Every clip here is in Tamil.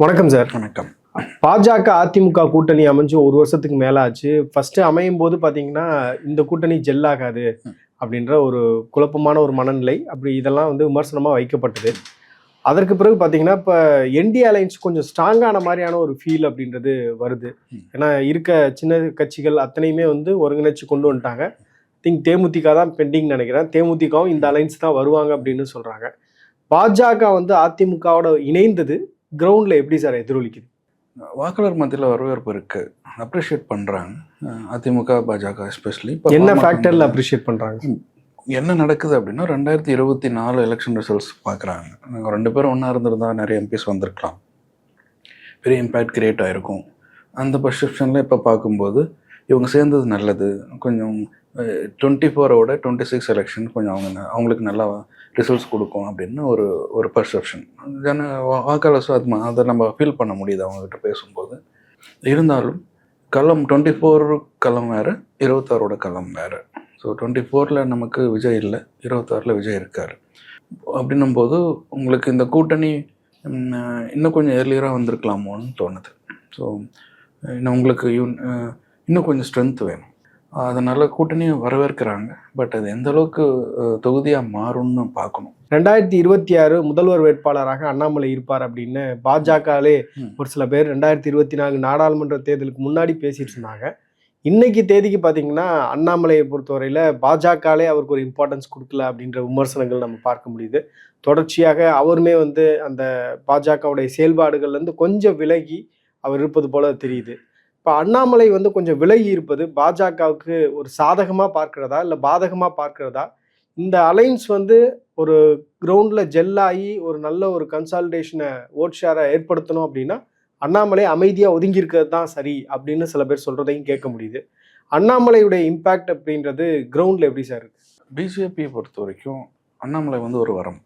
வணக்கம் சார். வணக்கம். பாஜக அதிமுக கூட்டணி அமைஞ்சு ஒரு வருஷத்துக்கு மேல ஆச்சு. ஃபர்ஸ்ட் அமையும் போது பாத்தீங்கன்னா இந்த கூட்டணி ஜெல் ஆகாது அப்படின்ற ஒரு குழப்பமான ஒரு மனநிலை, அப்படி இதெல்லாம் வந்து விமர்சனமா வைக்கப்பட்டது. அதற்கு பிறகு பாத்தீங்கன்னா இப்ப என்டி அலைன்ஸ் கொஞ்சம் ஸ்ட்ராங்கான மாதிரியான ஒரு ஃபீல் அப்படின்றது வருது. ஏன்னா இருக்க சின்ன கட்சிகள் அத்தனையுமே வந்து ஒருங்கிணைச்சு கொண்டு வந்துட்டாங்க. திங்க் தேமுதிக தான் பெண்டிங் நினைக்கிறேன். தேமுதிகவும் இந்த அலைன்ஸ் தான் வருவாங்க அப்படின்னு சொல்றாங்க. பாஜக வந்து அதிமுகவோட இணைந்தது கிரவுண்ட்ல எப்படி சார் எதிரொலிக்குது? வாக்காளர் மத்தியில் வரவேற்பு இருக்கு, அப்ரிஷியேட் பண்றாங்க. அதிமுக பாஜக எஸ்பெஷலி என்ன ஃபேக்டர்ல அப்ரிஷியேட் பண்றாங்க? என்ன நடக்குது அப்படின்னா 2024 எலெக்ஷன் ரிசல்ட்ஸ் பார்க்குறாங்க. நாங்கள் 2 பேரும் ஒன்றா இருந்திருந்தா நிறைய எம்பிஸ் வந்திருக்கலாம், பெரிய இம்பேக்ட் கிரியேட் ஆகிருக்கும். அந்த பர்செப்ஷனில் இப்போ பார்க்கும்போது இவங்க சேர்ந்தது நல்லது. கொஞ்சம் 24ஓட 26 எலெக்ஷன் கொஞ்சம் அவங்களுக்கு நல்லா ரிசல்ட்ஸ் கொடுக்கும் அப்படின்னு ஒரு பர்செப்ஷன் வாக்காளர்ஸும் அதை நம்ம ஃபீல் பண்ண முடியுது அவங்ககிட்ட பேசும்போது. இருந்தாலும் களம் 24 களம் வேறு, 26ஓட களம் வேறு. ஸோ 24ல் நமக்கு விஜய் இல்லை, 26ல் விஜய் இருக்கார். அப்படின்னும்போது உங்களுக்கு இந்த கூட்டணி இன்னும் கொஞ்சம் ஏர்லியராக வந்திருக்கலாமோன்னு தோணுது. ஸோ இன்னும் உங்களுக்கு இன்னும் கொஞ்சம் ஸ்ட்ரென்த் வேணும். அதனால் கூட்டணியை வரவேற்கிறாங்க. பட் அது எந்த அளவுக்கு தொகுதியாக மாறும்னு பார்க்கணும். 2026 முதல்வர் வேட்பாளராக அண்ணாமலை இருப்பார் அப்படின்னு பாஜகலே ஒரு சில பேர் 2024 நாடாளுமன்ற தேர்தலுக்கு முன்னாடி பேசிட்டு இருந்தாங்க. இன்னைக்கு தேதிக்கு பார்த்தீங்கன்னா அண்ணாமலையை பொறுத்தவரையில் பாஜகலே அவருக்கு ஒரு இம்பார்ட்டன்ஸ் கொடுக்கல அப்படின்ற விமர்சனங்கள் நம்ம பார்க்க முடியுது. தொடர்ச்சியாக அவருமே வந்து அந்த பாஜகவுடைய செயல்பாடுகள்லேருந்து கொஞ்சம் விலகி அவர் இருப்பது போல தெரியுது. இப்போ அண்ணாமலை வந்து கொஞ்சம் விலகி இருப்பது பாஜகவுக்கு ஒரு சாதகமாக பார்க்கிறதா இல்லை பாதகமாக பார்க்கிறதா? இந்த அலைன்ஸ் வந்து ஒரு கிரவுண்டில் ஜெல்லாகி ஒரு நல்ல ஒரு கன்சாலிடேஷனை ஓட் ஷேரை ஏற்படுத்தணும் அப்படின்னா அண்ணாமலை அமைதியாக ஒதுங்கி இருக்கிறது தான் சரி அப்படின்னு சில பேர் சொல்கிறதையும் கேட்க முடியுது. அண்ணாமலையுடைய இம்பேக்ட் அப்படின்றது கிரவுண்டில் எப்படி சார் இருக்கு? பிஜேபியை பொறுத்த வரைக்கும் அண்ணாமலை வந்து ஒரு வரம்.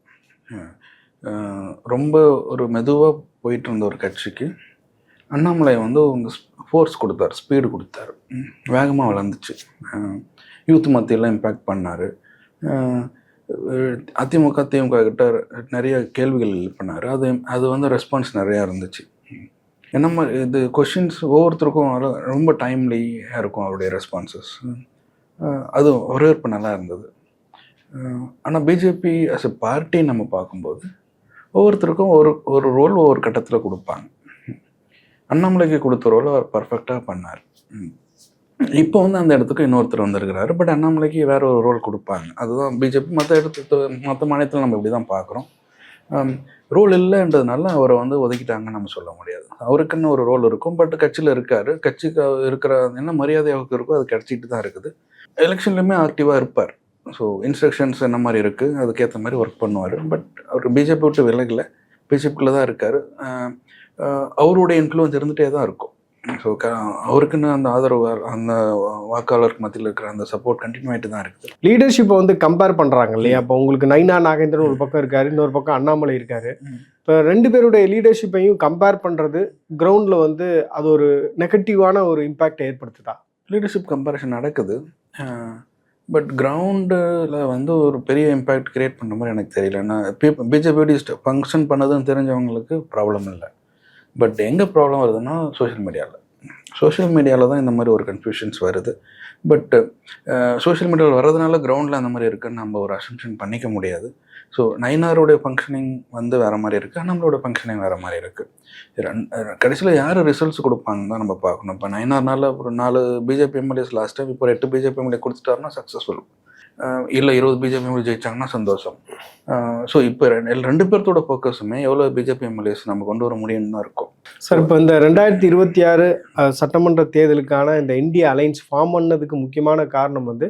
ரொம்ப ஒரு மெதுவாக போயிட்டு இருந்த ஒரு கட்சிக்கு அண்ணாமலை வந்து அவங்க ஃபோர்ஸ் கொடுத்தார், ஸ்பீடு கொடுத்தார், வேகமாக வளர்ந்துச்சு. யூத் மத்தியெல்லாம் இம்பேக்ட் பண்ணார். அதிமுக திமுக கிட்ட நிறைய கேள்விகள் பண்ணார். அது வந்து ரெஸ்பான்ஸ் நிறையா இருந்துச்சு. என்ன இது கொஷின்ஸ் ஒவ்வொருத்தருக்கும் ரொம்ப டைம்லியாக இருக்கும் அவருடைய ரெஸ்பான்சஸ். அது வரவேற்பு நல்லா இருந்தது. ஆனால் பிஜேபி அஸ் எ பார்ட்டி நம்ம பார்க்கும்போது ஒவ்வொருத்தருக்கும் ஒரு ரோல் ஒவ்வொரு கட்டத்தில் கொடுப்பாங்க. அண்ணாமலைக்கு கொடுத்த ரோல் அவர் பர்ஃபெக்டாக பண்ணார். இப்போ வந்து அந்த இடத்துக்கு இன்னொருத்தர் வந்திருக்கிறாரு. பட் அண்ணாமலைக்கு வேற ஒரு ரோல் கொடுப்பாங்க. அதுதான் பிஜேபி மற்ற மாநிலத்தில் நம்ம இப்படி தான் பார்க்குறோம். ரோல் இல்லைன்றதுனால அவரை வந்து ஒதுக்கிட்டாங்கன்னு நம்ம சொல்ல முடியாது. அவருக்குன்னு ஒரு ரோல் இருக்கும். பட் கட்சியில் இருக்கார். கட்சிக்கு இருக்கிற என்ன மரியாதை அவருக்கு இருக்கோ அது கிடச்சிட்டு தான் இருக்குது. எலெக்ஷன்லையுமே ஆக்டிவாக இருப்பார். ஸோ இன்ஸ்ட்ரக்ஷன்ஸ் என்ன மாதிரி இருக்குது அதுக்கேற்ற மாதிரி ஒர்க் பண்ணுவார். பட் அவர் பிஜேபி விட்டு விலகலை, பிஜேபியில் தான் இருக்கார். அவருடைய இன்ஃப்ளூயன்ஸ் இருந்துகிட்டே தான் இருக்கும். ஸோ அவருக்குன்னு அந்த ஆதரவு, அந்த வாக்காளருக்கு மத்தியில் இருக்கிற அந்த சப்போர்ட் கண்டினியூ ஆகிட்டு தான் இருக்குது. லீடர்ஷிப்பை வந்து கம்பேர் பண்ணுறாங்க இல்லையா? அப்போ உங்களுக்கு நைனா நாகேந்திரன் ஒரு பக்கம் இருக்காரு, இன்னொரு பக்கம் அண்ணாமலை இருக்காரு. இப்போ 2 பேருடைய லீடர்ஷிப்பையும் கம்பேர் பண்ணுறது கிரவுண்டில் வந்து அது ஒரு நெகட்டிவான ஒரு இம்பேக்ட் ஏற்படுத்துதா? லீடர்ஷிப் கம்பேரிஷன் நடக்குது. பட் கிரவுண்டில் வந்து ஒரு பெரிய இம்பேக்ட் கிரியேட் பண்ணுற மாதிரி எனக்கு தெரியல. ஏன்னா பிஜேபி ஃபங்க்ஷன் பண்ணதுன்னு தெரிஞ்சவங்களுக்கு ப்ராப்ளம் இல்லை. பட் எங்கே ப்ராப்ளம் வருதுன்னா சோஷியல் மீடியாவில் தான் இந்த மாதிரி ஒரு கன்ஃபியூஷன்ஸ் வருது. பட் சோஷியல் மீடியாவில் வர்றதுனால கிரவுண்டில் அந்த மாதிரி இருக்குதுன்னு நம்ம ஒரு அசம்ஷன் பண்ணிக்க முடியாது. ஸோ நயினாருடைய ஃபங்க்ஷனிங் வந்து வேறு மாதிரி இருக்குது, நம்மளோட ஃபங்க்ஷனிங் வேறு மாதிரி இருக்குது. கடைசியில் யார் ரிசல்ட்ஸ் கொடுப்பாங்கன்னு தான் நம்ம பார்க்கணும். இப்போ நயினார்னால ஒரு 4 பிஜேபி எம்எல்ஏஸ் லாஸ்ட் டைம் இப்போ 8 பிஜேபி எம்எல்ஏ கொடுத்துட்டாருன்னா சக்ஸஸ்ஃபுல். இல்லை 20 பிஜேபி எம்எல்ஏ ஜெயிச்சாங்கன்னா சந்தோஷம். ஸோ இப்போ 2 பேர்த்தோட ஃபோக்கஸுமே எவ்வளோ பிஜேபி எம்எல்ஏஸ் நம்ம கொண்டு வர முடியும்னு தான் இருக்கும். சார், இப்போ இந்த 2026 சட்டமன்ற தேர்தலுக்கான இந்த இந்திய அலைன்ஸ் ஃபார்ம் பண்ணதுக்கு முக்கியமான காரணம் வந்து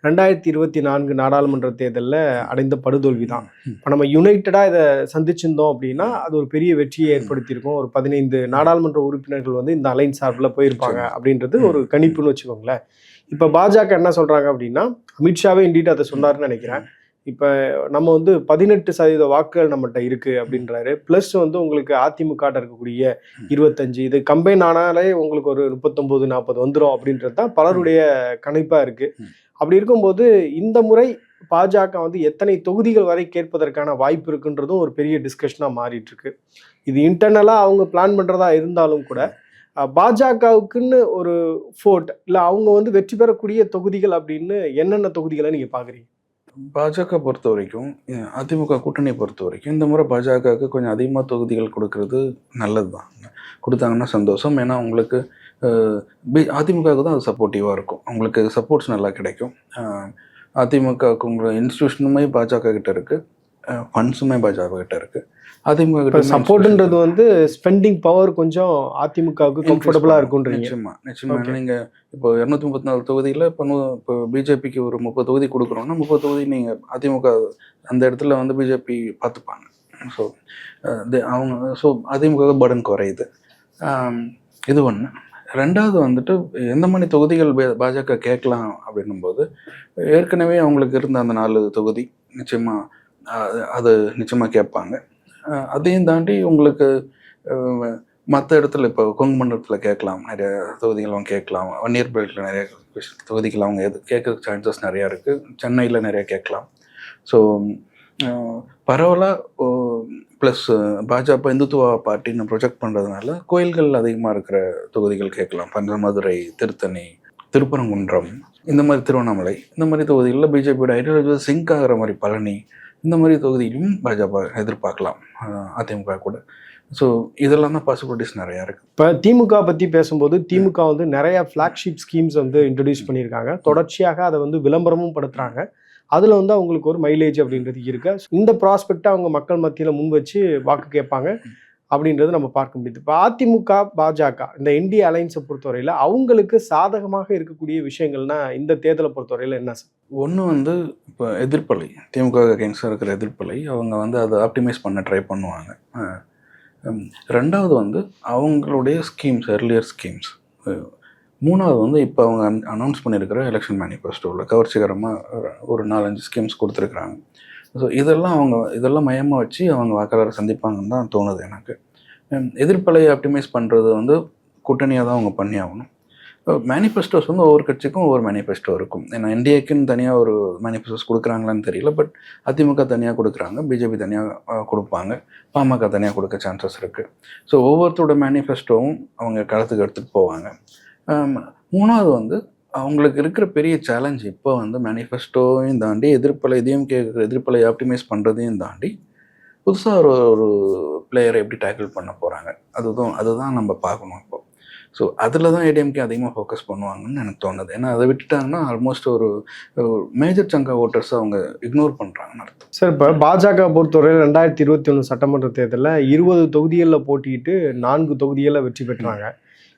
2024 நாடாளுமன்ற தேர்தலில் அடைந்த படுதோல்வி தான். இப்போ நம்ம யுனைட்டடாக இதை சந்திச்சிருந்தோம் அப்படின்னா அது ஒரு பெரிய வெற்றியை ஏற்படுத்தியிருக்கோம். ஒரு 15 நாடாளுமன்ற உறுப்பினர்கள் வந்து இந்த அலைன்ஸ் சார்பில் போயிருப்பாங்க அப்படின்றது ஒரு கணிப்புன்னு வச்சுக்கோங்களேன். இப்போ பாஜக என்ன சொல்கிறாங்க அப்படின்னா, அமித்ஷாவே இண்டிட்டு அதை சொன்னார்னு நினைக்கிறேன். இப்போ நம்ம வந்து 18% வாக்குகள் நம்மகிட்ட இருக்குது அப்படின்றாரு. ப்ளஸ் வந்து உங்களுக்கு அதிமுக இருக்கக்கூடிய 25, இது கம்பைன் ஆனாலே உங்களுக்கு ஒரு 39-40 வந்துடும் அப்படின்றது தான் பலருடைய கணிப்பாக இருக்குது. அப்படி இருக்கும்போது இந்த முறை பாஜக வந்து எத்தனை தொகுதிகள் வரை கேட்பதற்கான வாய்ப்பு இருக்குன்றதும் ஒரு பெரிய டிஸ்கஷனாக மாறிட்டு இருக்கு. இது இன்டர்னலாக அவங்க பிளான் பண்ணுறதா இருந்தாலும் கூட பாஜகவுக்குன்னு ஒரு ஃபோர்ட் இல்லை அவங்க வந்து வெற்றி பெறக்கூடிய தொகுதிகள் அப்படின்னு என்னென்ன தொகுதிகளை நீங்கள் பார்க்குறீங்க? பாஜக பொறுத்த வரைக்கும் அதிமுக கூட்டணியை பொறுத்த வரைக்கும் இந்த முறை பாஜகவுக்கு கொஞ்சம் அதிகமாக தொகுதிகள் கொடுக்கறது நல்லது தான். கொடுத்தாங்கன்னா சந்தோஷம். ஏன்னா உங்களுக்கு அதிமுகவுக்கு தான் அது சப்போர்ட்டிவாக இருக்கும். அவங்களுக்கு சப்போர்ட்ஸ் நல்லா கிடைக்கும். அதிமுகவுக்கு உங்களோட இன்ஸ்டியூஷனுமே பாஜக கிட்ட இருக்குது, ஃபண்ட்ஸுமே பாஜக கிட்ட இருக்குது. அதிமுக கிட்ட சப்போர்ட்ன்றது வந்து ஸ்பெண்டிங் பவர் கொஞ்சம் அதிமுகவுக்கு கம்ஃபர்டபுளாக இருக்குன்றீங்க. நிச்சயமா. நீங்கள் இப்போ 234 தொகுதியில் இப்போ பிஜேபிக்கு ஒரு 30 தொகுதி கொடுக்குறோன்னா 30 தொகுதி நீங்கள் அதிமுக அந்த இடத்துல வந்து பிஜேபி பார்த்துப்பாங்க. ஸோ அதிமுக பர்டன் குறையுது. இது ஒன்று. ரெண்டாவது வந்துட்டு எந்த மாதிரி தொகுதிகள் பாஜக கேட்கலாம் அப்படின்னும்போது ஏற்கனவே அவங்களுக்கு இருந்த அந்த 4 தொகுதி அது நிச்சயமாக கேட்பாங்க. அதையும் தாண்டி உங்களுக்கு மற்ற இடத்துல இப்போ கொங்கு மண்டலத்தில் கேட்கலாம், நிறைய தொகுதிகள் அவங்க கேட்கலாம். வன்னியர் பெல்ட்டில் நிறைய தொகுதிகள் அவங்க கேட்குறதுக்கு சான்சஸ் நிறையா இருக்குது. சென்னையில் நிறைய கேட்கலாம். ஸோ பரவலாக ப்ளஸ் பாஜக இந்துத்துவா பார்ட்டின்னு ப்ரொஜெக்ட் பண்ணுறதுனால கோயில்கள் அதிகமாக இருக்கிற தொகுதிகள் கேட்கலாம். மதுரை, திருத்தணி, திருப்பரங்குன்றம், இந்த மாதிரி திருவண்ணாமலை, இந்த மாதிரி தொகுதிகளில் பிஜேபியோட ஐடியாலஜி சிங்க் ஆகிற மாதிரி பழனி, இந்த மாதிரி தொகுதியிலும் பாஜக எதிர்பார்க்கலாம் அதிமுக கூட. ஸோ இதெல்லாம் தான் பாசிபிலிட்டிஸ் நிறையா இருக்குது. இப்போ திமுக பற்றி பேசும்போது திமுக வந்து நிறைய ஃப்ளாக்ஷிப் ஸ்கீம்ஸ் வந்து இன்ட்ரடியூஸ் பண்ணியிருக்காங்க. தொடர்ச்சியாக அதை வந்து விளம்பரமும் படுத்துகிறாங்க. அதில் வந்து அவங்களுக்கு ஒரு மைலேஜ் அப்படின்றது இருக்கு. இந்த ப்ராஸ்பெக்டை அவங்க மக்கள் மத்தியில் முன் வச்சு வாக்கு கேட்பாங்க அப்படின்றது நம்ம பார்க்க முடியுது. இப்போ அதிமுக பாஜக இந்த இந்திய அலைன்ஸை பொறுத்தவரையில் அவங்களுக்கு சாதகமாக இருக்கக்கூடிய விஷயங்கள்னா இந்த தேர்தலை பொறுத்தவரையில் என்ன சார்? ஒன்று வந்து இப்போ எதிர்ப்பலை, திமுக அகைன்ஸ்டாக இருக்கிற எதிர்ப்பலை அவங்க வந்து அதை ஆப்டிமைஸ் பண்ண ட்ரை பண்ணுவாங்க. ரெண்டாவது வந்து அவங்களுடைய ஸ்கீம்ஸ், எர்லியர் ஸ்கீம்ஸ். மூணாவது வந்து இப்போ அவங்க அனௌன்ஸ் பண்ணியிருக்கிற எலெக்ஷன் மேனிஃபெஸ்டோவில் கவர்ச்சிகரமாக ஒரு 4-5 ஸ்கீம்ஸ் கொடுத்துருக்குறாங்க. ஸோ இதெல்லாம் மையமாக வச்சு அவங்க வாக்காளரை சந்திப்பாங்கன்னு தான் தோணுது எனக்கு. எதிர்ப்பலையை ஆப்டிமைஸ் பண்ணுறது வந்து கூட்டணியாக தான் அவங்க பண்ணி ஆகணும். மேனிஃபெஸ்டோஸ் வந்து ஒவ்வொரு கட்சிக்கும் ஒவ்வொரு மேனிஃபெஸ்டோ இருக்கும். ஏன்னா என்டிஏக்குன்னு தனியாக ஒரு மேனிஃபெஸ்டோஸ் கொடுக்குறாங்களான்னு தெரியல. பட் அதிமுக தனியாக கொடுக்குறாங்க, பிஜேபி தனியாக கொடுப்பாங்க, பாமக தனியாக கொடுக்க சான்சஸ் இருக்குது. ஸோ ஒவ்வொருத்தரோட மேனிஃபெஸ்டோவும் அவங்க களத்துக்கு எடுத்துகிட்டு போவாங்க. மூணாவது வந்து அவங்களுக்கு இருக்கிற பெரிய சேலஞ்ச் இப்போ வந்து மேனிஃபெஸ்டோவையும் தாண்டி இதையும் கேட்குற எதிர்ப்பலை ஆப்டிமைஸ் பண்ணுறதையும் தாண்டி புதுசாக ஒரு பிளேயரை எப்படி டேக்கிள் பண்ண போகிறாங்க, அதுதான் நம்ம பார்க்கணும் இப்போ. ஸோ அதில் தான் ஏடிஎம்கே அதிகமாக ஃபோக்கஸ் பண்ணுவாங்கன்னு எனக்கு தோணுது. ஏன்னா அதை விட்டுட்டாங்கன்னா ஆல்மோஸ்ட் ஒரு மேஜர் சங்கா ஓட்டர்ஸை அவங்க இக்னோர் பண்ணுறாங்கன்னு அர்த்தம். சார், இப்போ பாஜக பொறுத்தவரையில் 2021 சட்டமன்ற தேர்தலில் 20 தொகுதிகளில் போட்டிட்டு 4 தொகுதிகளில் வெற்றி பெற்றாங்க.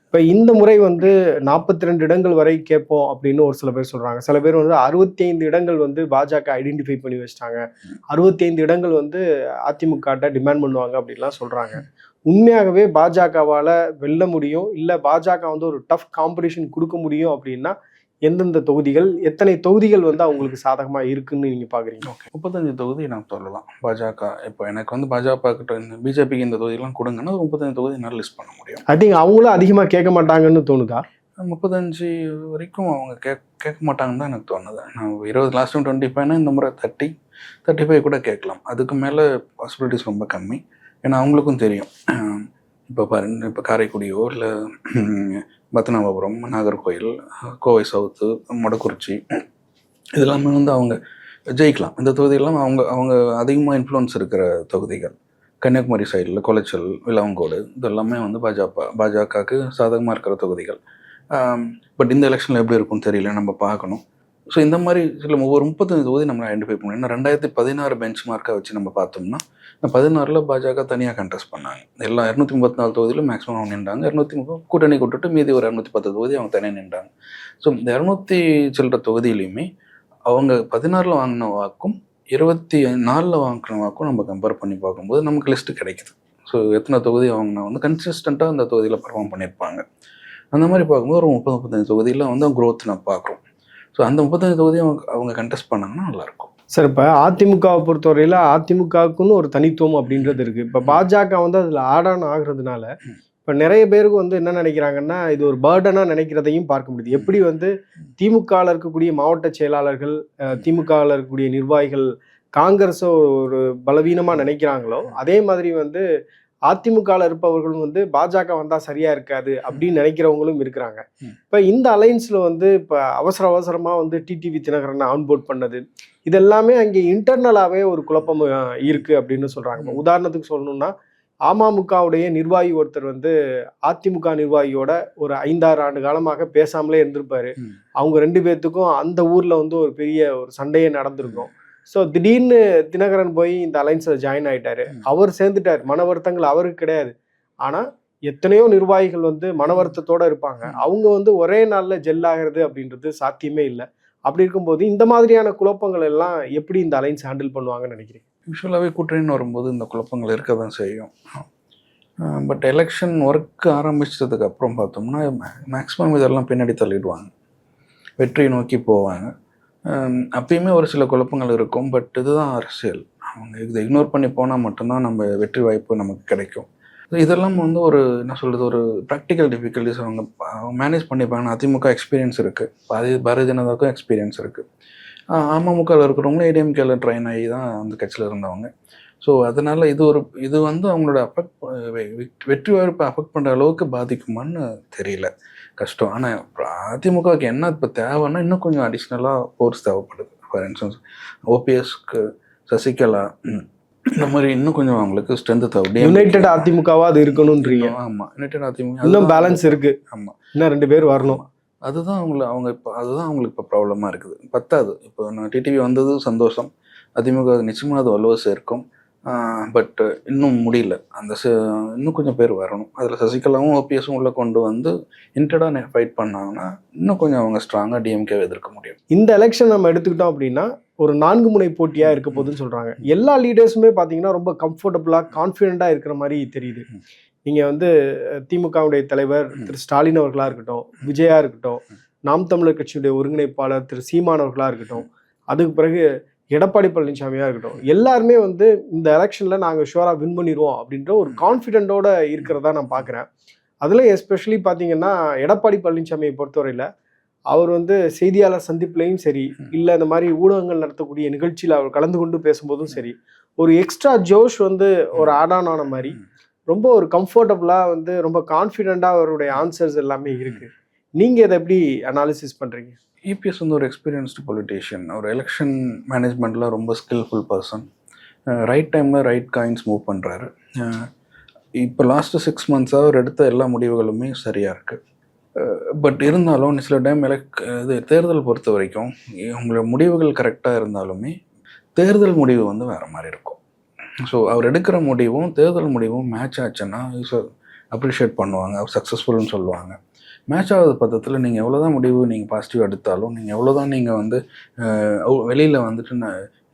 இப்போ இந்த முறை வந்து 42 இடங்கள் வரை கேட்போம் அப்படின்னு ஒரு சில பேர் சொல்கிறாங்க. சில பேர் வந்து 65 இடங்கள் வந்து பாஜக ஐடென்டிஃபை பண்ணி வச்சிட்டாங்க, 65 இடங்கள் வந்து அதிமுகட்ட டிமாண்ட் பண்ணுவாங்க அப்படின்லாம் சொல்கிறாங்க. உண்மையாகவே பாஜகவால் வெல்ல முடியும், இல்லை பாஜக வந்து ஒரு டஃப் காம்படிஷன் கொடுக்க முடியும் அப்படின்னா எந்தெந்த தொகுதிகள், எத்தனை தொகுதிகள் வந்து அவங்களுக்கு சாதகமாக இருக்குன்னு நீங்கள் பார்க்குறீங்க? 35 தொகுதி நான் சொல்லலாம். பாஜக இப்போ எனக்கு வந்து பாஜக பிஜேபிக்கு இந்த தொகுதியெல்லாம் கொடுங்கன்னா 35 தொகுதி என்னால் லிஸ்ட் பண்ண முடியும். ஐ திங்க் அவங்களும் அதிகமாக கேட்க மாட்டாங்கன்னு தோணுதா? 35 வரைக்கும் அவங்க கேட்க மாட்டாங்கன்னு தான் எனக்கு தோணுது. நான் 20 லாஸ்ட் 25னா இந்த முறை 35 கூட கேட்கலாம். அதுக்கு மேலே பாசிபிலிட்டிஸ் ரொம்ப கம்மி. ஏன்னா அவங்களுக்கும் தெரியும், இப்போ காரைக்குடியோ இல்லை பத்மநாபபுரம், நாகர்கோயில், கோவை சவுத்து, மொடக்குறிச்சி இதெல்லாமே வந்து அவங்க ஜெயிக்கலாம். இந்த தொகுதியெல்லாம் அவங்க அதிகமாக இன்ஃப்ளூயன்ஸ் இருக்கிற தொகுதிகள். கன்னியாகுமரி சைடில் குளச்சல், விளவங்கோடு இதெல்லாமே வந்து பாஜகவுக்கு சாதகமாக இருக்கிற தொகுதிகள். பட் இந்த எலெக்ஷனில் எப்படி இருக்கும்னு தெரியல, நம்ம பார்க்கணும். ஸோ இந்த மாதிரி சில ஒவ்வொரு 35 தொகுதி நம்ம ஐடென்டிஃபை பண்ணணும். ஏன்னா 2016 பெஞ்ச் மார்க்கை வச்சு நம்ம பார்த்தோம்னா 16 பாஜக தனியாக கண்டெஸ்ட் பண்ணாங்க. எல்லா 234 தொகுதியிலும் மேக்ஸிமம் அவங்க நின்றாங்க. 230 கூட்டணி கூட்டுட்டு மீதி ஒரு 210 தொகுதி அவங்க தனியாக நின்றாங்க. ஸோ இந்த 200 சில்லற தொகுதியிலையுமே அவங்க 16 வாங்கின வாக்கும் 24 வாங்கின வாக்கும் நம்ம கம்பேர் பண்ணி பார்க்கும்போது நமக்கு லிஸ்ட்டு கிடைக்குது. ஸோ எத்தனை தொகுதி அவங்க வந்து கன்சிஸ்டண்ட்டாக அந்த தொகுதியில் பர்ஃபார்ம் பண்ணியிருப்பாங்க. அந்த மாதிரி பார்க்கும்போது ஒரு 30-35 தொகுதியில் வந்து க்ரோத் நம்ம பார்க்குறோம். ஸோ அந்த 35 தொகுதியும் அவங்க கண்டெஸ்ட் பண்ணாங்கன்னா நல்லாயிருக்கும். சார், இப்போ அதிமுகவை பொறுத்தவரையில் அதிமுகவுக்குன்னு ஒரு தனித்துவம் அப்படின்றது இருக்குது. இப்போ பாஜக வந்து அதில் ஆட் ஆன் ஆகுறதுனால இப்போ நிறைய பேருக்கு வந்து என்ன நினைக்கிறாங்கன்னா, இது ஒரு பர்டனாக நினைக்கிறதையும் பார்க்க முடியுது. எப்படி வந்து திமுகவில் இருக்கக்கூடிய மாவட்ட செயலாளர்கள், திமுகவில் இருக்கக்கூடிய நிர்வாகிகள் காங்கிரஸை ஒரு பலவீனமாக நினைக்கிறாங்களோ, அதே மாதிரி வந்து அதிமுகவில் இருப்பவர்களும் வந்து பாஜக வந்தால் சரியா இருக்காது அப்படின்னு நினைக்கிறவங்களும் இருக்கிறாங்க. இப்போ இந்த அலைன்ஸில் வந்து இப்போ அவசரமாக வந்து டிடிவி தினகரனை ஆன்போர்ட் பண்ணது, இதெல்லாமே அங்கே இன்டர்னலாகவே ஒரு குழப்பம் இருக்கு அப்படின்னு சொல்றாங்க. உதாரணத்துக்கு சொல்லணும்னா, அமமுகவுடைய நிர்வாகி ஒருத்தர் வந்து அதிமுக நிர்வாகியோட ஒரு 5-6 ஆண்டு காலமாக பேசாமலே இருந்திருப்பாரு. அவங்க 2 பேர்த்துக்கும் அந்த ஊர்ல வந்து ஒரு பெரிய ஒரு சண்டையே நடந்திருக்கும். ஸோ திடீர்னு தினகரன் போய் இந்த அலைன்ஸில் ஜாயின் ஆயிட்டாரு. அவர் சேர்ந்துட்டார். மன வருத்தங்கள் அவருக்கு கிடையாது. ஆனா எத்தனையோ நிர்வாகிகள் வந்து மன வருத்தத்தோட இருப்பாங்க. அவங்க வந்து ஒரே நாள்ல ஜெல் ஆகிறது அப்படின்றது சாத்தியமே இல்லை. அப்படி இருக்கும்போது இந்த மாதிரியான குழப்பங்கள் எல்லாம் எப்படி இந்த அலைன்ஸ் ஹேண்டில் பண்ணுவாங்கன்னு நினைக்கிறீங்க? யூஸ்வலாகவே கூட்டணின்னு வரும்போது இந்த குழப்பங்கள் இருக்க தான் செய்யும். பட் எலெக்ஷன் ஒர்க் ஆரம்பிச்சதுக்கு அப்புறம் பார்த்தோம்னா மேக்ஸிமம் இதெல்லாம் பின்னாடி தள்ளிடுவாங்க, வெற்றியை நோக்கி போவாங்க. அப்பயுமே ஒரு சில குழப்பங்கள் இருக்கும். பட் இதுதான் அரசியல். அவங்க இதை இக்னோர் பண்ணி போனால் மட்டும்தான் நம்ம வெற்றி வாய்ப்பு நமக்கு கிடைக்கும். இதெல்லாம் வந்து ஒரு என்ன சொல்கிறது, ஒரு ப்ராக்டிக்கல் டிஃபிகல்ட்டிஸ் அவங்க மேனேஜ் பண்ணிப்பாங்க. அதிமுக எக்ஸ்பீரியன்ஸ் இருக்குது, பாரதிய ஜனதாவுக்கும் எக்ஸ்பீரியன்ஸ் இருக்குது. அமமுகவில் இருக்கிறவங்களும் ஏடிஎம்கேல ட்ரெயின் ஆகி தான் அந்த கட்சியில் இருந்தவங்க. ஸோ அதனால் இது வந்து அவங்களோட வெற்றி வாய்ப்பை அஃபெக்ட் பண்ணுற அளவுக்கு பாதிக்குமான்னு தெரியல, கஷ்டம். ஆனால் அதிமுகவுக்கு என்ன இப்போ தேவைன்னா இன்னும் கொஞ்சம் அடிஷ்னலாக ஃபோர்ஸ் தேவைப்படுது. ஃபார் இன்ஸ்டன்ஸ் ஓபிஎஸ்க்கு, சசிகலா இந்த மாதிரி இன்னும் கொஞ்சம் அவங்களுக்கு ஸ்ட்ரென்த் தேவை. யுனைடெட் அதிமுகவா அது இருக்கணும்ன்றீங்க? ஆமாம், யுனைடெட் அதிமுக இன்னும் பேலன்ஸ் இருக்குது. ஆமாம், இன்னும் 2 பேர் வரணும். அதுதான் அதுதான் அவங்களுக்கு இப்போ ப்ராப்ளமாக இருக்குது. பத்தாது. இப்போ நான் டிடிவி வந்தது சந்தோஷம், அதிமுக நிச்சயமாக அது வலுவை சேர்க்கும். பட் இன்னும் முடியல. இன்னும் கொஞ்சம் பேர் வரணும். அதில் சசிகலாவும் ஓபிஎஸும் உள்ளே கொண்டு வந்து இன்டர்டாக ஃபைட் பண்ணாங்கன்னா இன்னும் கொஞ்சம் அவங்க ஸ்ட்ராங்காக டிஎம்கே எதிர்க்க முடியும். இந்த எலெக்ஷன் நம்ம எடுத்துக்கிட்டோம் அப்படின்னா ஒரு 4 முனை போட்டியாக இருக்க போதுன்னு சொல்கிறாங்க. எல்லா லீடர்ஸுமே பார்த்தீங்கன்னா ரொம்ப கம்ஃபர்டபுளாக கான்ஃபிடென்ட்டாக இருக்கிற மாதிரி தெரியுது. நீங்கள் வந்து திமுகவுடைய தலைவர் திரு ஸ்டாலின் அவர்களாக இருக்கட்டும், விஜயா இருக்கட்டும், நாம் தமிழர் கட்சியுடைய ஒருங்கிணைப்பாளர் திரு சீமான் அவர்களாக இருக்கட்டும், அதுக்கு பிறகு எடப்பாடி பழனிசாமியாக இருக்கட்டும், எல்லாருமே வந்து இந்த எலெக்ஷனில் நாங்கள் ஷுவராக வின் பண்ணிடுவோம் அப்படின்ற ஒரு கான்ஃபிடென்ட்டோட இருக்கிறதா நான் பார்க்குறேன். அதில் எஸ்பெஷலி பார்த்தீங்கன்னா எடப்பாடி பழனிசாமியை பொறுத்தவரையில் அவர் வந்து செய்தியாளர் சந்திப்புலையும் சரி, இல்லை இந்த மாதிரி ஊடகங்கள் நடத்தக்கூடிய நிகழ்ச்சியில் அவர் கலந்து கொண்டு பேசும்போதும் சரி, ஒரு எக்ஸ்ட்ரா ஜோஷ் வந்து ஒரு ஆட் ஆன் ஆன மாதிரி ரொம்ப ஒரு கம்ஃபர்டபுளாக வந்து ரொம்ப கான்ஃபிடென்ட்டாக அவருடைய ஆன்சர்ஸ் எல்லாமே இருக்குது. நீங்கள் இதை எப்படி அனாலிசிஸ் பண்ணுறீங்க? இபிஎஸ் வந்து ஒரு எக்ஸ்பீரியன்ஸ்டு பொலிட்டீஷியன். ஒரு எலெக்ஷன் மேனேஜ்மெண்ட்டில் ரொம்ப ஸ்கில்ஃபுல் பர்சன். ரைட் டைமில் ரைட் காயின்ஸ் மூவ் பண்ணுறாரு. இப்போ லாஸ்ட்டு 6 மந்த்ஸாக அவர் எடுத்த எல்லா முடிவுகளுமே சரியாக இருக்குது. பட் இருந்தாலும் சில டைம் தேர்தல் பொறுத்த வரைக்கும் உங்களோட முடிவுகள் கரெக்டாக இருந்தாலுமே தேர்தல் முடிவு வந்து வேறு மாதிரி இருக்கும். ஸோ அவர் எடுக்கிற முடிவும் தேர்தல் முடிவும் மேட்ச் ஆச்சுன்னா அப்ரிஷியேட் பண்ணுவாங்க, அவர் சக்ஸஸ்ஃபுல்னு சொல்லுவாங்க. மேட்ச் ஆகாத பட்சத்தில் நீங்கள் எவ்வளோ தான் முடிவு நீங்கள் பாசிட்டிவ் எடுத்தாலும், நீங்கள் எவ்வளோ தான் நீங்கள் வந்து வெளியில் வந்துட்டு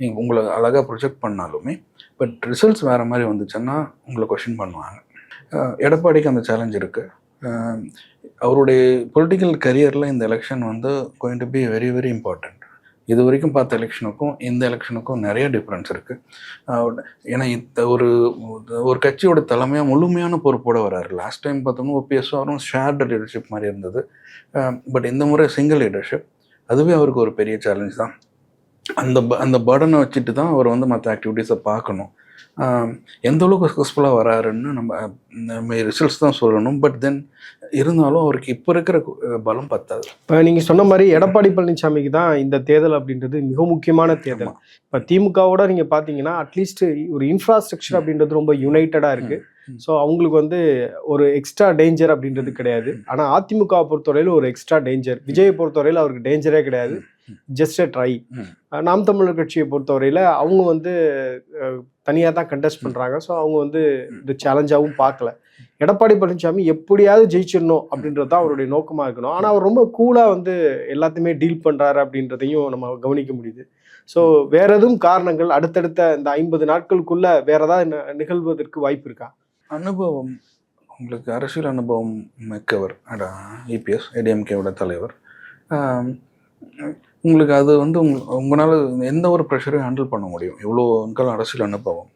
நீங்கள் உங்களை அழகாக ப்ரொஜெக்ட் பண்ணாலுமே பட் ரிசல்ட்ஸ் வேறு மாதிரி வந்துச்சுன்னா உங்களை கொஷின் பண்ணுவாங்க. எடப்பாடிக்கு அந்த சேலஞ்ச் இருக்குது. அவருடைய பொலிட்டிக்கல் கரியரில் இந்த எலெக்ஷன் வந்து going to be very very important. இது வரைக்கும் பார்த்த எலெக்ஷனுக்கும் இந்த எலெக்ஷனுக்கும் நிறைய டிஃப்ரென்ஸ் இருக்குது. ஏன்னா ஒரு கட்சியோட தலைமையாக முழுமையான பொறுப்போடு வராரு. லாஸ்ட் டைம் பார்த்தோம்னா ஓபிஎஸ் அவரும் ஷேர்டு லீடர்ஷிப் மாதிரி இருந்தது. பட் இந்த முறை சிங்கிள் லீடர்ஷிப், அதுவே அவருக்கு ஒரு பெரிய சேலஞ்ச் தான். அந்த பர்டனை வச்சுட்டு தான் அவர் வந்து மற்ற ஆக்டிவிட்டீஸை பார்க்கணும். எந்த அளவுக்கு சக்ஸஸ்ஃபுல்லாக வராருன்னு நம்ம ரிசல்ட்ஸ் தான் சொல்லணும். பட் தென் இருந்தாலும் அவருக்கு இப்போ இருக்கிற பலம் பத்தாது. இப்போ நீங்கள் சொன்ன மாதிரி எடப்பாடி பழனிசாமிக்கு தான் இந்த தேர்தல் அப்படின்றது மிக முக்கியமான தேர்தல். இப்போ திமுகவோட நீங்கள் பார்த்தீங்கன்னா அட்லீஸ்ட் ஒரு இன்ஃப்ராஸ்ட்ரக்சர் அப்படின்றது ரொம்ப யுனைட்டடாக இருக்குது. ஸோ அவங்களுக்கு வந்து ஒரு எக்ஸ்ட்ரா டேஞ்சர் அப்படின்றது கிடையாது. ஆனால் அதிமுகவை பொறுத்தவரையில் ஒரு எக்ஸ்ட்ரா டேஞ்சர், விஜயை பொறுத்தவரையில் அவருக்கு டேஞ்சரே கிடையாது, ஜஸ்ட் ட்ரை. நாம் தமிழர் கட்சியை பொறுத்தவரையில் அவங்க வந்து தனியாக தான் கண்டெஸ்ட் பண்ணுறாங்க. ஸோ அவங்க வந்து இது சேலஞ்சாகவும் பார்க்கல. எடப்பாடி பழனிசாமி எப்படியாவது ஜெயிச்சிடணும் அப்படின்றது தான் அவருடைய நோக்கமாக இருக்கணும். ஆனால் அவர் ரொம்ப கூலாக வந்து எல்லாத்தையுமே டீல் பண்ணுறாரு அப்படின்றதையும் நம்ம கவனிக்க முடியுது. ஸோ வேற எதுவும் காரணங்கள் அடுத்தடுத்த இந்த 50 நாட்களுக்குள்ள வேற ஏதாவது நிகழ்வதற்கு வாய்ப்பு இருக்கா? அனுபவம், உங்களுக்கு அரசியல் அனுபவம் மிக்கவர் இபிஎஸ், ஏடிஎம்கேவோட தலைவர். உங்களுக்கு அது வந்து உங்களால் எந்த ஒரு ப்ரெஷரையும் ஹேண்டில் பண்ண முடியும். இவ்வளோ நாட்கள் அரசியல் அனுபவம்.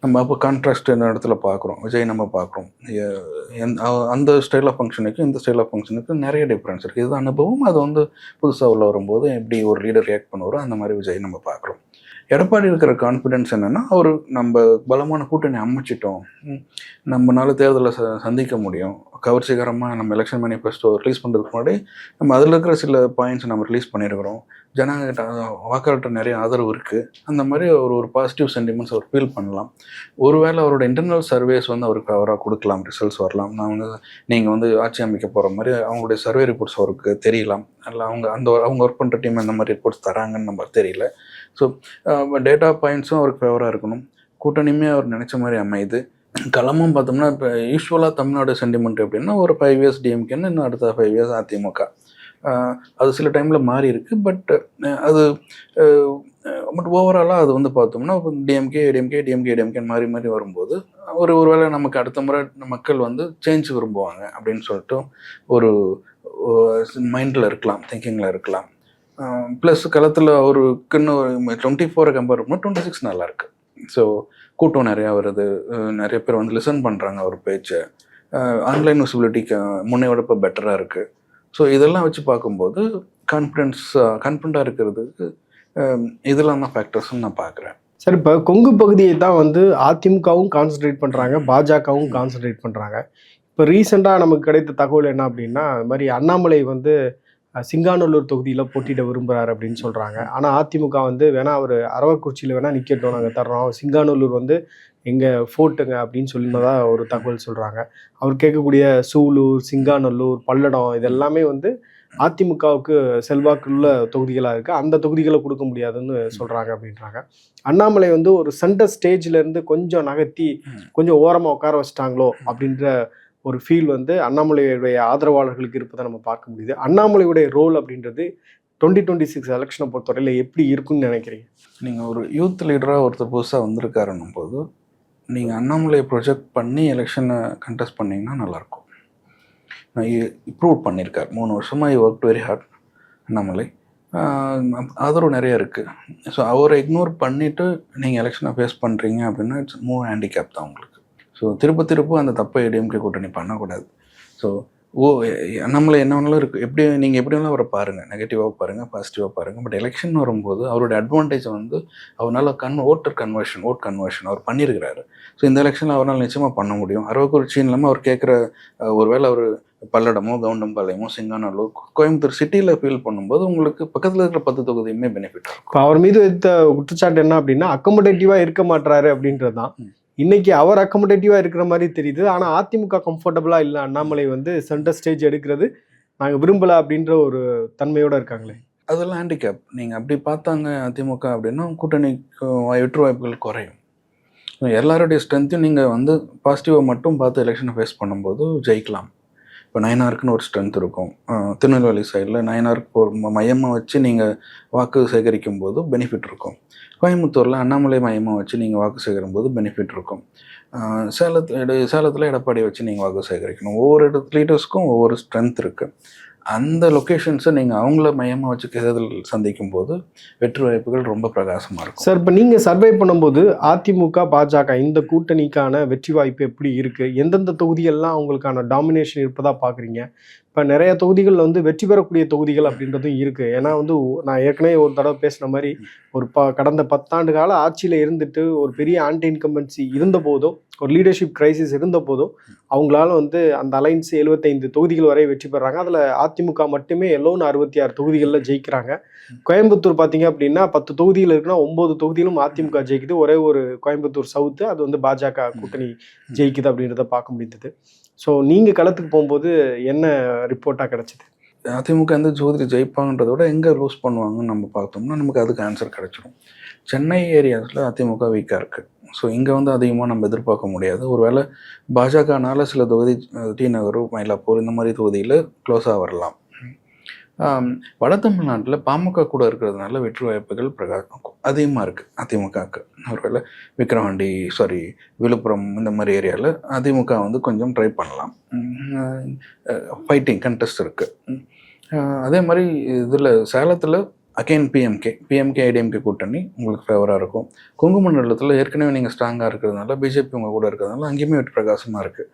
நம்ம அப்போ கான்ட்ராஸ்ட் இந்த இடத்துல பார்க்குறோம். விஜய் நம்ம பார்க்குறோம். அந்த ஸ்டைல் ஆஃப் ஃபங்க்ஷனுக்கு இந்த ஸ்டைல் ஆஃப் ஃபங்க்ஷனுக்கு நிறைய டிஃப்ரென்ஸ் இருக்குது. இது அனுபவம். அது வந்து புதுசாக உள்ள வரும்போது எப்படி ஒரு லீடர் ரியாக்ட் பண்ணுவாரோ அந்த மாதிரி விஜய் நம்ம பார்க்குறோம். எடப்பாடி இருக்கிற கான்ஃபிடென்ஸ் என்னென்னா, அவர் நம்ம பலமான கூட்டணி அமைச்சிட்டோம், நம்மளால தேர்தலை சந்திக்க முடியும், கவர்ச்சிகரமாக நம்ம எலெக்ஷன் மேனிஃபெஸ்டோ ரிலீஸ் பண்ணுறதுக்கு முன்னாடி நம்ம அதில் இருக்கிற சில பாயிண்ட்ஸ் நம்ம ரிலீஸ் பண்ணியிருக்கிறோம், ஜனங்கிட்ட வாக்காளர்கிட்ட நிறைய ஆதரவு இருக்குது, அந்த மாதிரி ஒரு பாசிட்டிவ் சென்டிமெண்ட்ஸ் அவர் ஃபீல் பண்ணலாம். ஒருவேளை அவரோட இன்டர்னல் சர்வேஸ் வந்து அவருக்கு அவராக கொடுக்கலாம், ரிசல்ட்ஸ் வரலாம். நான் வந்து நீங்கள் வந்து ஆட்சி அமைக்க போகிற மாதிரி அவங்களுடைய சர்வே ரிப்போர்ட்ஸ் அவருக்கு தெரியலாம், இல்லை அவங்க ஒர்க் பண்ணுற டீம் அந்த மாதிரி ரிப்போர்ட்ஸ் தராங்கன்னு நம்ம தெரியல. ஸோ டேட்டா பாயிண்ட்ஸும் அவருக்கு ஃபேவராக இருக்கணும், கூட்டணியுமே அவர் நினச்ச மாதிரி அமையுது. களமும் பார்த்தோம்னா இப்போ யூஸ்வலாக தமிழ்நாடு சென்டிமெண்ட் எப்படின்னா ஒரு 5 years டிஎம்கேன்னு, இன்னும் அடுத்த 5 years அதிமுக. அது சில டைமில் மாறி இருக்குது. பட் ஓவராலாக அது வந்து பார்த்தோம்னா டிஎம்கே டிஎம்கே மாறி மாறி வரும்போது ஒருவேளை நமக்கு அடுத்த முறை மக்கள் வந்து சேஞ்ச் விரும்புவாங்க அப்படின்னு சொல்லிட்டு ஒரு மைண்டில் இருக்கலாம், திங்கிங்கில் இருக்கலாம். ப்ளஸ் களத்தில் அவருக்கு இன்னும் 24 கம்பேர் பண்ணும்போது 26 நல்லாயிருக்கு. ஸோ கூட்டம் நிறையா வருது, நிறைய பேர் வந்து லிசன் பண்ணுறாங்க அவர் பேச்சை, ஆன்லைன் விசிபிலிட்டிக்கு முன்னையோட இப்போ பெட்டராக இருக்குது. ஸோ இதெல்லாம் வச்சு பார்க்கும்போது கான்ஃபிடண்ட்டாக இருக்கிறதுக்கு இதெல்லாம் தான் ஃபேக்டர்ஸ்ன்னு நான் பார்க்குறேன். சார், இப்போ கொங்கு பகுதியை தான் வந்து அதிமுகவும் கான்சன்ட்ரேட் பண்ணுறாங்க, பாஜகவும் கான்சன்ட்ரேட் பண்ணுறாங்க. இப்போ ரீசெண்டாக நமக்கு கிடைத்த தகவல் என்ன அப்படின்னா, அது மாதிரி அண்ணாமலை வந்து சிங்காநல்லூர் தொகுதியில் போட்டியிட விரும்புகிறார் அப்படின்னு சொல்கிறாங்க. ஆனால் அதிமுக வந்து வேணா அவர் அரவக்குறிச்சியில் வேணால் நிற்கட்டும், நாங்கள் தர்றோம், சிங்காநல்லூர் வந்து எங்கள் ஃபோர்ட்டுங்க அப்படின்னு சொல்லினதா ஒரு தகவல் சொல்கிறாங்க. அவர் கேட்கக்கூடிய சூலூர், சிங்காநல்லூர், பல்லடம் இதெல்லாமே வந்து அதிமுகவுக்கு செல்வாக்குள்ள தொகுதிகளாக இருக்குது, அந்த தொகுதிகளை கொடுக்க முடியாதுன்னு சொல்கிறாங்க அப்படின்றாங்க. அண்ணாமலை வந்து ஒரு சென்டர் ஸ்டேஜ்லேருந்து கொஞ்சம் நகர்த்தி கொஞ்சம் ஓரமாக உட்கார வச்சிட்டாங்களோ அப்படின்ற ஒரு ஃபீல் வந்து அண்ணாமலையுடைய ஆதரவாளர்களுக்கு இருப்பதை நம்ம பார்க்க முடியுது. அண்ணாமலையுடைய ரோல் அப்படின்றது 2026 எலெக்ஷனை பொறுத்தவரையில் எப்படி இருக்குன்னு நினைக்கிறீங்க? நீங்கள் ஒரு யூத் லீடராக ஒருத்தர் புதுசாக வந்திருக்காருன்னும் போது நீங்கள் அண்ணாமலையை ப்ரொஜெக்ட் பண்ணி எலெக்ஷனை கண்டெஸ்ட் பண்ணிங்கன்னா நல்லாயிருக்கும். நான் ப்ரூவ் பண்ணியிருக்கார், 3 வருஷமாக ஒர்க் வெரி ஹார்ட் அண்ணாமலை, ஆதரவு நிறைய இருக்குது. ஸோ அவரை இக்னோர் பண்ணிவிட்டு நீங்கள் எலெக்ஷனை ஃபேஸ் பண்ணுறீங்க அப்படின்னா இட்ஸ் மூவ் ஹேண்டிகேப் தான் உங்களுக்கு. ஸோ திரும்ப அந்த தப்பை டிஎம்கே கூட்டணி பண்ணக்கூடாது. ஸோ நம்மளை என்ன வேணாலும் இருக்குது, நீங்கள் எப்படி வேணாலும் அவரை பாருங்கள், நெகட்டிவாக பாருங்கள், பாசிட்டிவாக பாருங்கள். பட் எலெக்ஷன் வரும்போது அவருடைய அட்வான்டேஜ் வந்து அவரால் ஓட் கன்வர்ஷன் அவர் பண்ணியிருக்கிறாரு. ஸோ இந்த எலெக்ஷனில் அவரால் நிச்சயமாக பண்ண முடியும். அரவக்குறிச்சின்னு இல்லாமல் அவர் கேட்குற ஒருவேளை அவர் பல்லடமோ, கவுண்டம்பாளையமோ, சிங்காநல்லூர், கோயம்புத்தூர் சிட்டியில் ஃபீல் பண்ணும்போது உங்களுக்கு பக்கத்தில் இருக்கிற 10 தொகுதியுமே பெனிஃபிட் இருக்கும். இப்போ அவர் மீது வைத்த குற்றச்சாட்டு என்ன அப்படின்னா, அக்கமடேட்டிவாக இருக்க மாட்டாரு அப்படின்றது தான். இன்னைக்கு அவர் அக்கமடேட்டிவாக இருக்கிற மாதிரி தெரியுது. ஆனால் அதிமுக கம்ஃபர்டபுளாக இல்லை, அண்ணாமலை வந்து சென்டர் ஸ்டேஜ் எடுக்கிறது நாங்கள் விரும்பலை அப்படின்ற ஒரு தன்மையோடு இருக்காங்களே, அதெல்லாம் ஹேண்டிகேப். நீங்கள் அப்படி பார்த்தாங்க அதிமுக அப்படின்னா கூட்டணிக்கு வெற்று வாய்ப்புகள் குறையும். எல்லாருடைய ஸ்ட்ரென்த்தையும் நீங்கள் வந்து பாசிட்டிவாக மட்டும் பார்த்து எலெக்ஷனை ஃபேஸ் பண்ணும்போது ஜெயிக்கலாம். இப்போ நயனாருக்குன்னு ஒரு ஸ்ட்ரென்த் இருக்கும், திருநெல்வேலி சைடில் நயனாருக்கு ஒரு மையமாக வச்சு நீங்கள் வாக்கு சேகரிக்கும் போது பெனிஃபிட் இருக்கும். கோயம்புத்தூரில் அண்ணாமலை மையமாக வச்சு நீங்கள் வாக்கு சேகரிக்கும் போது பெனிஃபிட் இருக்கும். சேலத்தில் எடப்பாடியை வச்சு நீங்கள் வாக்கு சேகரிக்கணும். ஒவ்வொரு லீடர்ஸ்க்கும் ஒவ்வொரு ஸ்ட்ரென்த் இருக்குது. அந்த லொக்கேஷன்ஸை நீங்கள் அவங்கள மையமாக வச்சு தேர்தல் சந்திக்கும் போது வெற்றி வாய்ப்புகள் ரொம்ப பிரகாசமாக இருக்கும். சார், இப்போ நீங்கள் சர்வே பண்ணும்போது அதிமுக, பாஜக இந்த கூட்டணிக்கான வெற்றி வாய்ப்பு எப்படி இருக்குது, எந்தெந்த தொகுதிகள்லாம் அவங்களுக்கான டாமினேஷன் இருப்பதாக பார்க்குறீங்க? இப்போ நிறைய தொகுதிகளில் வந்து வெற்றி பெறக்கூடிய தொகுதிகள் அப்படின்றதும் இருக்குது. ஏன்னா வந்து நான் ஏற்கனவே ஒரு தடவை பேசின மாதிரி ஒரு கடந்த 10 ஆண்டு கால ஆட்சியில் இருந்துட்டு ஒரு பெரிய ஆன்டி இன்கம்பன்சி இருந்த போதும், ஒரு லீடர்ஷிப் கிரைசிஸ் இருந்த போதும் அவங்களால வந்து அந்த அலைன்ஸ் 75 தொகுதிகள் வரை வெற்றி பெறாங்க. அதில் அதிமுக மட்டுமே எல்லோன்னு 66 தொகுதிகளில் ஜெயிக்கிறாங்க. கோயம்புத்தூர் பார்த்தீங்க அப்படின்னா 10 தொகுதிகள் இருக்குன்னா 9 தொகுதியிலும் அதிமுக ஜெயிக்குது. ஒரே ஒரு கோயம்புத்தூர் சவுத்து அது வந்து பாஜக கூட்டணி ஜெயிக்குது அப்படின்றத பார்க்க முடிந்தது. ஸோ நீங்கள் களத்துக்கு போகும்போது என்ன ரிப்போர்ட்டாக கிடச்சிது? அதிமுக எந்த தொகுதி ஜெயிப்பாங்கன்றத விட எங்கே லூஸ் பண்ணுவாங்கன்னு நம்ம பார்த்தோம்னா நமக்கு அதுக்கு ஆன்சர் கிடைச்சிடும். சென்னை ஏரியாஸில் அதிமுக வீக்காக இருக்குது. ஸோ இங்கே வந்து அதிகமாக நம்ம எதிர்பார்க்க முடியாது. ஒருவேளை பாஜகனால சில தொகுதி டி நகர், மயிலாப்பூர் இந்த மாதிரி தொகுதியில் க்ளோஸாக வரலாம். வட தமிழ்நாட்டில் பாமக கூட இருக்கிறதுனால வெற்றி வாய்ப்புகள் அதிகமாக இருக்குது அதிமுகவுக்கு. ஒருவேளை விழுப்புரம் இந்த மாதிரி ஏரியாவில் அதிமுக வந்து கொஞ்சம் ட்ரை பண்ணலாம். ஃபைட்டிங் கண்டெஸ்ட் இருக்குது. அதே மாதிரி இதில் சேலத்தில் அகைன் பிஎம்கே ஐடிஎம்கே கூட்டணி உங்களுக்கு ஃபேவராக இருக்கும். கொங்கு மண்டலத்தில் ஏற்கனவே நீங்கள் ஸ்ட்ராங்காக இருக்கிறதுனால பிஜேபி உங்கள் கூட இருக்கிறதுனால அங்கேயுமே வெற்றி பிரகாசமாக இருக்குது.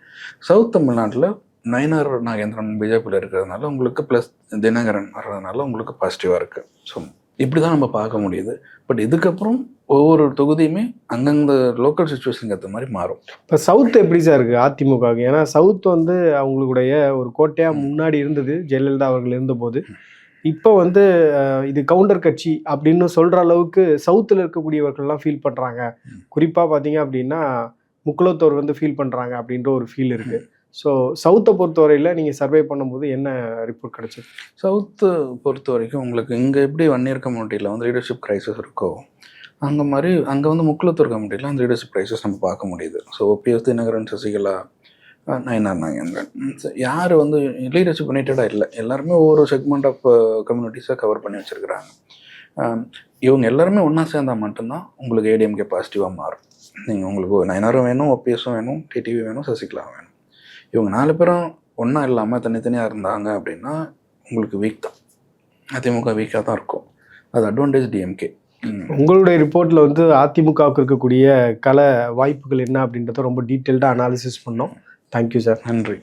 சவுத் தமிழ்நாட்டில் நயினார் நாகேந்திரன் பிஜேபியில் இருக்கிறதுனால உங்களுக்கு ப்ளஸ் தினகரன் வர்றதுனால உங்களுக்கு பாசிட்டிவாக இருக்குது. ஸோ இப்படி தான் நம்ம பார்க்க முடியுது. பட் இதுக்கப்புறம் ஒவ்வொரு தொகுதியுமே அங்கங்க லோக்கல் சுச்சுவேஷனுக்கு ஏற்ற மாதிரி மாறும். இப்போ சவுத் எப்படி சார் இருக்குது அதிமுகவுக்கு? ஏன்னா சவுத் வந்து அவங்களுடைய ஒரு கோட்டையாக முன்னாடி இருந்தது ஜெயலலிதா அவர்கள் இருந்தபோது. இப்போ வந்து இது கவுண்டர் கட்சி அப்படின்னு சொல்கிற அளவுக்கு சவுத்தில் இருக்கக்கூடியவர்கள்லாம் ஃபீல் பண்ணுறாங்க. குறிப்பாக பார்த்தீங்க அப்படின்னா முக்குலத்தோர் வந்து ஃபீல் பண்ணுறாங்க அப்படின்ற ஒரு ஃபீல் இருக்குது. ஸோ சவுத்தை பொறுத்தவரையில் நீங்கள் சர்வே பண்ணும்போது என்ன ரிப்போர்ட் கிடைச்சது? சவுத்து பொறுத்த வரைக்கும் உங்களுக்கு இங்கே எப்படி வன்னியர் கம்யூனிட்டியில் வந்து லீடர்ஷிப் கிரைசிஸ் இருக்கோ அங்கே வந்து முக்குலத்தூர் கம்யூனிட்டியில் அந்த லீடர்ஷிப் கிரைசிஸ் நம்ம பார்க்க முடியுது. ஸோ ஓபிஎஸ், தினகரன், சசிகலா, நயினார் நாகேந்திரன் யார் வந்து லீடர்ஷிப் யுனைட்டடாக இல்லை. எல்லாருமே ஒவ்வொரு செக்மெண்ட் ஆஃப் கம்யூனிட்டிஸாக கவர் பண்ணி வச்சுருக்கிறாங்க. இவங்க எல்லாருமே ஒன்றா சேர்ந்தால் மட்டும்தான் உங்களுக்கு ஏடிஎம்கே பாசிட்டிவாக மாறும். நீங்கள் உங்களுக்கு நயினாரும் வேணும், ஓபிஎஸும் வேணும், டிடிவி வேணும், சசிகலா வேணும். இவங்க 4 பேரும் ஒன்றா இல்லாமல் தனித்தனியாக இருந்தாங்க அப்படின்னா உங்களுக்கு வீக் தான். அதிமுக வீக்காக தான் இருக்கும். அது அட்வான்டேஜ் டிஎம்கே. உங்களுடைய ரிப்போர்ட்டில் வந்து அதிமுகவுக்கு இருக்கக்கூடிய கல வாய்ப்புகள் என்ன அப்படின்றத ரொம்ப டீட்டெயில்டாக அனாலிசிஸ் பண்ணோம். Thank you sir. நன்றி.